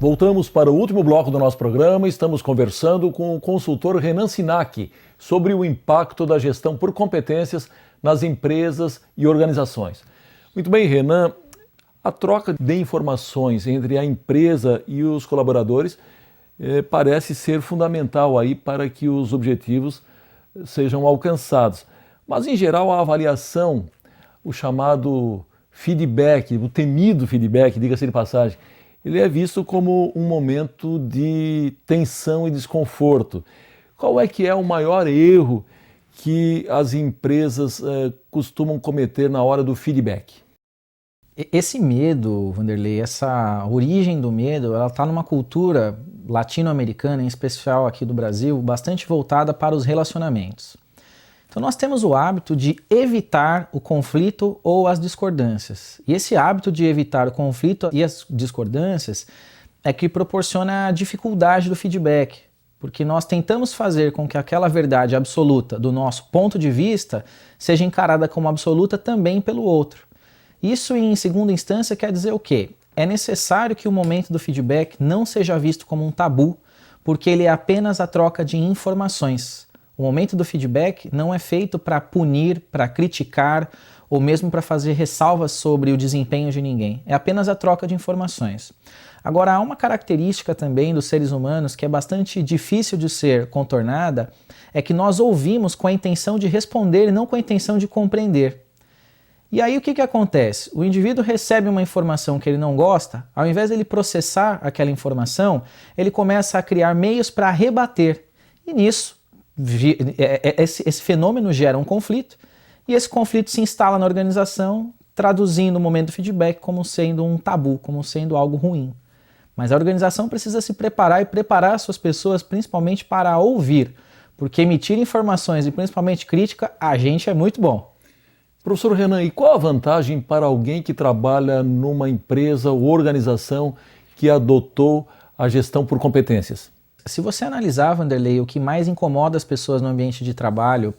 Voltamos para o último bloco do nosso programa. Estamos conversando com o consultor Renan Sinac sobre o impacto da gestão por competências nas empresas e organizações. Muito bem, Renan, a troca de informações entre a empresa e os colaboradores parece ser fundamental aí para que os objetivos sejam alcançados. Mas, em geral, a avaliação, o chamado feedback, o temido feedback, diga-se de passagem, ele é visto como um momento de tensão e desconforto. Qual é que é o maior erro que as empresas costumam cometer na hora do feedback? Esse medo, Vanderlei, essa origem do medo, ela está numa cultura latino-americana, em especial aqui do Brasil, bastante voltada para os relacionamentos. Então nós temos o hábito de evitar o conflito ou as discordâncias. E esse hábito de evitar o conflito e as discordâncias é que proporciona a dificuldade do feedback, porque nós tentamos fazer com que aquela verdade absoluta do nosso ponto de vista seja encarada como absoluta também pelo outro. Isso, em segunda instância, quer dizer o quê? É necessário que o momento do feedback não seja visto como um tabu, porque ele é apenas a troca de informações. O momento do feedback não é feito para punir, para criticar ou mesmo para fazer ressalvas sobre o desempenho de ninguém. É apenas a troca de informações. Agora, há uma característica também dos seres humanos que é bastante difícil de ser contornada, é que nós ouvimos com a intenção de responder e não com a intenção de compreender. E aí o que acontece? O indivíduo recebe uma informação que ele não gosta, ao invés de ele processar aquela informação, ele começa a criar meios para rebater. E nisso, esse fenômeno gera um conflito e esse conflito se instala na organização, traduzindo o momento do feedback como sendo um tabu, como sendo algo ruim. Mas a organização precisa se preparar e preparar as suas pessoas principalmente para ouvir, porque emitir informações e principalmente crítica, a gente é muito bom. Professor Renan, e qual a vantagem para alguém que trabalha numa empresa ou organização que adotou a gestão por competências? Se você analisar, Vanderlei, o que mais incomoda as pessoas no ambiente de trabalho,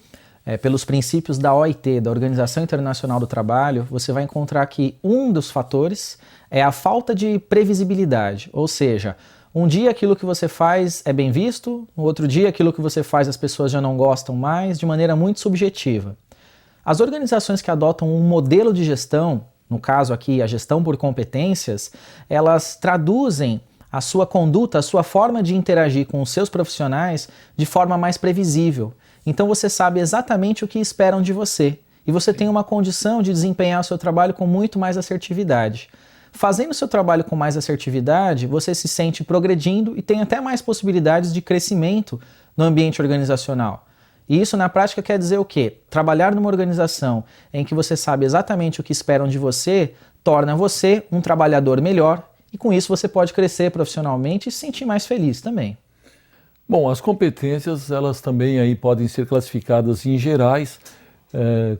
pelos princípios da OIT, da Organização Internacional do Trabalho, você vai encontrar que um dos fatores é a falta de previsibilidade, ou seja, um dia aquilo que você faz é bem visto, no outro dia aquilo que você faz as pessoas já não gostam mais, de maneira muito subjetiva. As organizações que adotam um modelo de gestão, no caso aqui a gestão por competências, elas traduzem a sua conduta, a sua forma de interagir com os seus profissionais de forma mais previsível. Então você sabe exatamente o que esperam de você e você tem uma condição de desempenhar o seu trabalho com muito mais assertividade. Fazendo o seu trabalho com mais assertividade, você se sente progredindo e tem até mais possibilidades de crescimento no ambiente organizacional. E isso na prática quer dizer o quê? Trabalhar numa organização em que você sabe exatamente o que esperam de você torna você um trabalhador melhor e com isso você pode crescer profissionalmente e se sentir mais feliz também. Bom, as competências elas também aí podem ser classificadas em gerais,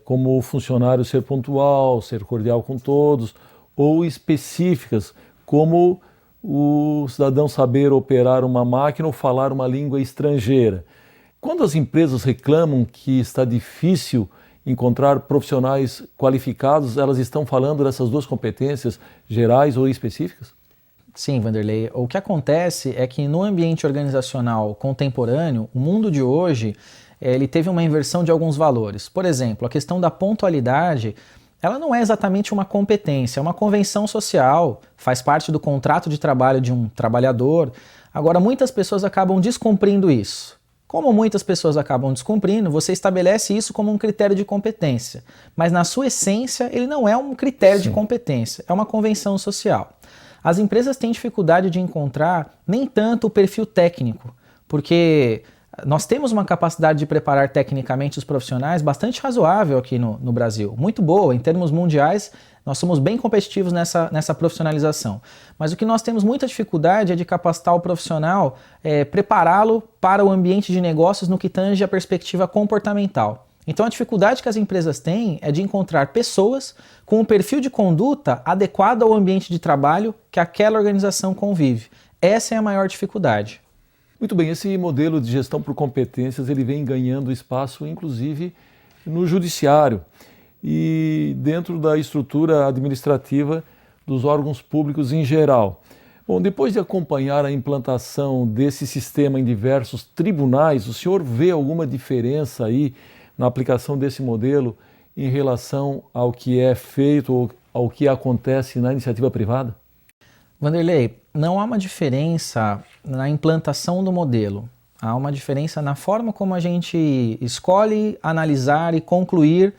como o funcionário ser pontual, ser cordial com todos, ou específicas, como o cidadão saber operar uma máquina ou falar uma língua estrangeira. Quando as empresas reclamam que está difícil encontrar profissionais qualificados, elas estão falando dessas duas competências gerais ou específicas? Sim, Vanderlei. O que acontece é que no ambiente organizacional contemporâneo, o mundo de hoje, ele teve uma inversão de alguns valores. Por exemplo, a questão da pontualidade, ela não é exatamente uma competência, é uma convenção social, faz parte do contrato de trabalho de um trabalhador. Agora, muitas pessoas acabam descumprindo isso. Como muitas pessoas acabam descumprindo, você estabelece isso como um critério de competência. Mas na sua essência, ele não é um critério de competência, é uma convenção social. As empresas têm dificuldade de encontrar nem tanto o perfil técnico, porque nós temos uma capacidade de preparar tecnicamente os profissionais bastante razoável aqui no Brasil, muito boa, em termos mundiais, nós somos bem competitivos nessa profissionalização. Mas o que nós temos muita dificuldade é de capacitar o profissional, prepará-lo para o ambiente de negócios no que tange a perspectiva comportamental. Então a dificuldade que as empresas têm é de encontrar pessoas com um perfil de conduta adequado ao ambiente de trabalho que aquela organização convive. Essa é a maior dificuldade. Muito bem, esse modelo de gestão por competências ele vem ganhando espaço, inclusive, no judiciário e dentro da estrutura administrativa dos órgãos públicos em geral. Bom, depois de acompanhar a implantação desse sistema em diversos tribunais, o senhor vê alguma diferença aí na aplicação desse modelo em relação ao que é feito ou ao que acontece na iniciativa privada? Vanderlei, não há uma diferença na implantação do modelo. Há uma diferença na forma como a gente escolhe, analisar e concluir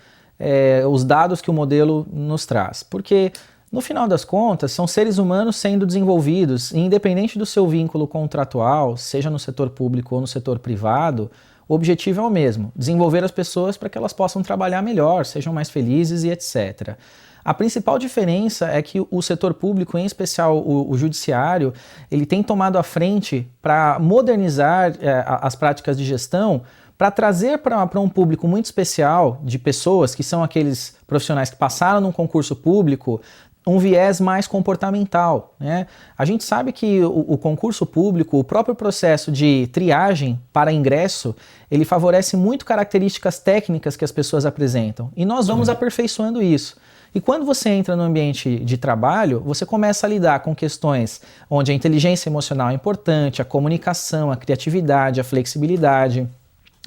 os dados que o modelo nos traz. Porque, no final das contas, são seres humanos sendo desenvolvidos, e independente do seu vínculo contratual, seja no setor público ou no setor privado, o objetivo é o mesmo: desenvolver as pessoas para que elas possam trabalhar melhor, sejam mais felizes e etc. A principal diferença é que o setor público, em especial o judiciário, ele tem tomado a frente para modernizar as práticas de gestão, para trazer para um público muito especial de pessoas que são aqueles profissionais que passaram num concurso público, um viés mais comportamental, né? A gente sabe que o concurso público, o próprio processo de triagem para ingresso, ele favorece muito características técnicas que as pessoas apresentam, e nós vamos aperfeiçoando isso. E quando você entra no ambiente de trabalho, você começa a lidar com questões onde a inteligência emocional é importante, a comunicação, a criatividade, a flexibilidade.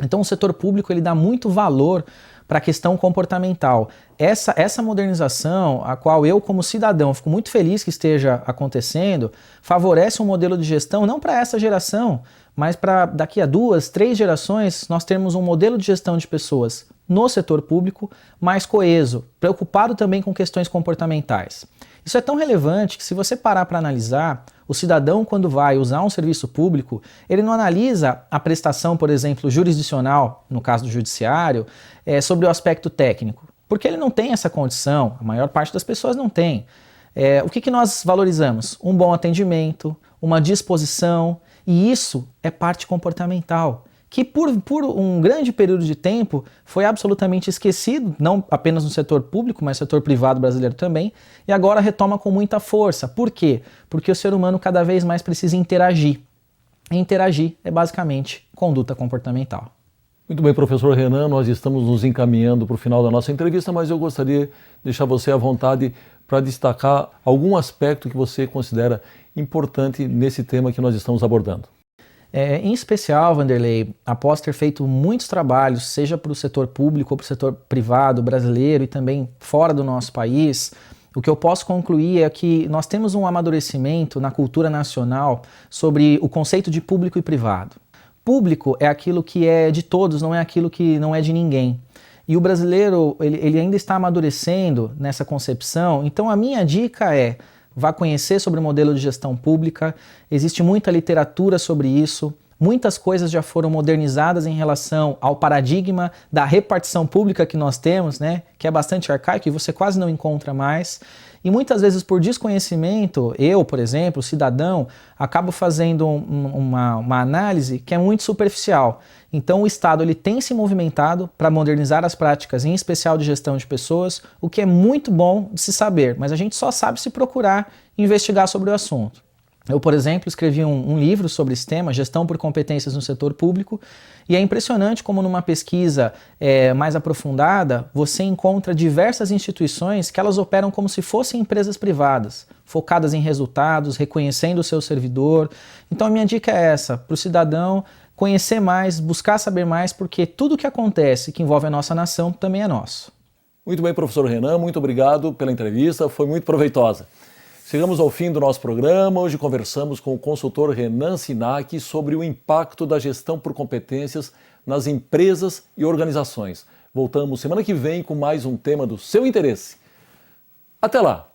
Então o setor público ele dá muito valor para a questão comportamental. Essa modernização, a qual eu como cidadão fico muito feliz que esteja acontecendo, favorece um modelo de gestão não para essa geração, mas para daqui a 2, 3 gerações nós termos um modelo de gestão de pessoas no setor público mais coeso, preocupado também com questões comportamentais. Isso é tão relevante que, se você parar para analisar, o cidadão, quando vai usar um serviço público, ele não analisa a prestação, por exemplo, jurisdicional, no caso do judiciário, sobre o aspecto técnico, porque ele não tem essa condição, a maior parte das pessoas não tem. O que nós valorizamos? Um bom atendimento, uma disposição, e isso é parte comportamental, que por um grande período de tempo foi absolutamente esquecido, não apenas no setor público, mas no setor privado brasileiro também, e agora retoma com muita força. Por quê? Porque o ser humano cada vez mais precisa interagir. E interagir é basicamente conduta comportamental. Muito bem, professor Renan, nós estamos nos encaminhando para o final da nossa entrevista, mas eu gostaria de deixar você à vontade para destacar algum aspecto que você considera importante nesse tema que nós estamos abordando. Em especial, Vanderlei, após ter feito muitos trabalhos, seja para o setor público ou para o setor privado brasileiro e também fora do nosso país, o que eu posso concluir é que nós temos um amadurecimento na cultura nacional sobre o conceito de público e privado. Público é aquilo que é de todos, não é aquilo que não é de ninguém. E o brasileiro, ele ainda está amadurecendo nessa concepção, então a minha dica é: vá conhecer sobre o modelo de gestão pública, existe muita literatura sobre isso, muitas coisas já foram modernizadas em relação ao paradigma da repartição pública que nós temos, né, que é bastante arcaico e você quase não encontra mais. E muitas vezes, por desconhecimento, eu, por exemplo, cidadão, acabo fazendo uma análise que é muito superficial. Então o Estado ele tem se movimentado para modernizar as práticas, em especial de gestão de pessoas, o que é muito bom de se saber, mas a gente só sabe se procurar investigar sobre o assunto. Eu, por exemplo, escrevi um livro sobre esse tema, Gestão por Competências no Setor Público, e é impressionante como numa pesquisa mais aprofundada, você encontra diversas instituições que elas operam como se fossem empresas privadas, focadas em resultados, reconhecendo o seu servidor. Então a minha dica é essa, para o cidadão conhecer mais, buscar saber mais, porque tudo que acontece que envolve a nossa nação também é nosso. Muito bem, professor Renan, muito obrigado pela entrevista, foi muito proveitosa. Chegamos ao fim do nosso programa. Hoje conversamos com o consultor Renan Sinac sobre o impacto da gestão por competências nas empresas e organizações. Voltamos semana que vem com mais um tema do seu interesse. Até lá!